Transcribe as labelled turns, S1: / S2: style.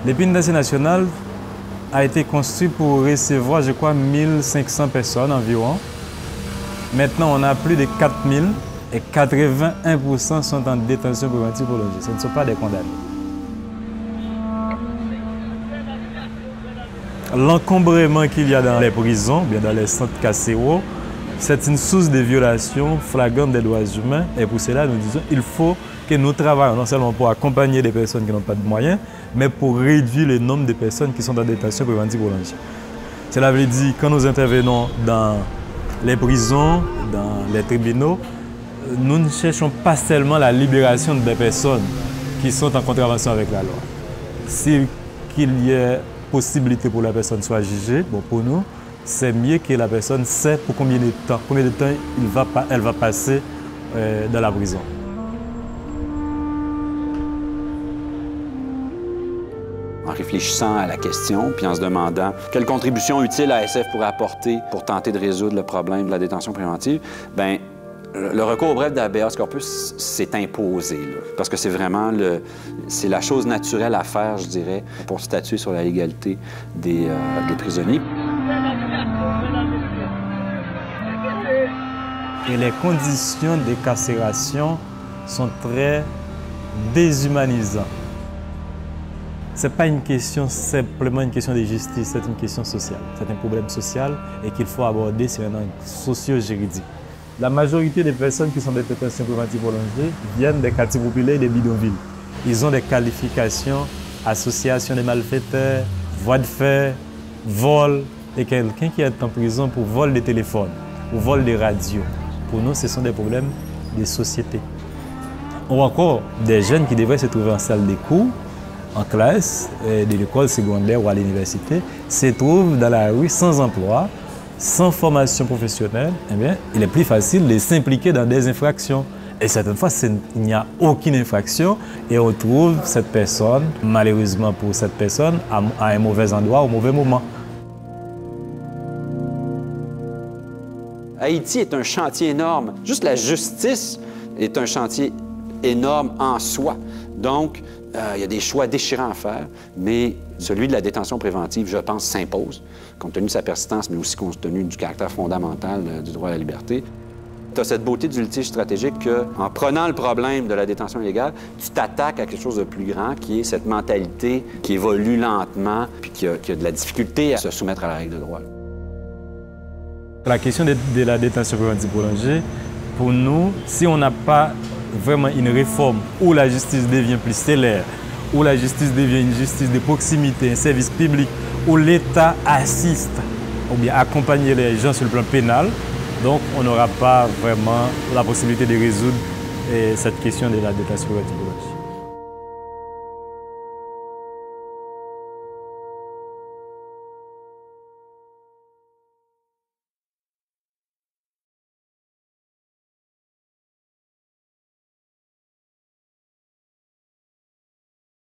S1: Le pénitentiaire national a été construit pour recevoir, je crois, 1500 personnes environ. Maintenant, on a plus de 4000 et 81% sont en détention préventive prolongée. Ce ne sont pas des condamnés. L'encombrement qu'il y a dans les prisons, bien dans les centres carcéraux, c'est une source de violation flagrante des droits humains. Et pour cela, nous disons qu'il faut que nous travaillons non seulement pour accompagner des personnes qui n'ont pas de moyens, mais pour réduire le nombre de personnes qui sont en détention préventive prolongée. Cela veut dire que quand nous intervenons dans les prisons, dans les tribunaux, nous ne cherchons pas seulement la libération des personnes qui sont en contravention avec la loi. S'il y ait possibilité pour la personne soit jugée, bon, pour nous, c'est mieux que la personne sait pour combien de temps elle va passer dans la prison.
S2: En réfléchissant à la question, puis en se demandant quelle contribution utile ASF pourrait apporter pour tenter de résoudre le problème de la détention préventive, bien, le recours au bref d'habeas corpus s'est imposé, là, parce que c'est vraiment c'est la chose naturelle à faire, je dirais, pour statuer sur la légalité des prisonniers.
S1: Et les conditions de carcération sont très déshumanisantes. Ce n'est pas une question, simplement une question de justice, c'est une question sociale. C'est un problème social et qu'il faut aborder sur un angle socio-juridique. La majorité des personnes qui sont en détention préventive prolongée viennent des quartiers populaires et des bidonvilles. Ils ont des qualifications, association des malfaiteurs, voies de fait, vol. Et quelqu'un qui est en prison pour vol de téléphone ou vol de radio, pour nous, ce sont des problèmes de société. Ou encore des jeunes qui devraient se trouver en salle de cours, en classe de l'école secondaire ou à l'université, se trouvent dans la rue sans emploi, sans formation professionnelle. Eh bien, il est plus facile de s'impliquer dans des infractions. Et certaines fois, il n'y a aucune infraction et on trouve cette personne, malheureusement pour cette personne, à un mauvais endroit, au mauvais moment.
S2: Haïti est un chantier énorme. Juste la justice est un chantier énorme en soi. Donc, il y a des choix déchirants à faire, mais celui de la détention préventive, je pense, s'impose, compte tenu de sa persistance, mais aussi compte tenu du caractère fondamental du droit à la liberté. Tu as cette beauté du litige stratégique qu'en prenant le problème de la détention illégale, tu t'attaques à quelque chose de plus grand, qui est cette mentalité qui évolue lentement, puis qui a de la difficulté à se soumettre à la règle de droit.
S1: La question de la détention préventive prolongée, pour nous, si on n'a pas vraiment une réforme où la justice devient plus célère, où la justice devient une justice de proximité, un service public, où l'État assiste ou bien accompagne les gens sur le plan pénal, donc on n'aura pas vraiment la possibilité de résoudre cette question de la détention préventive prolongée.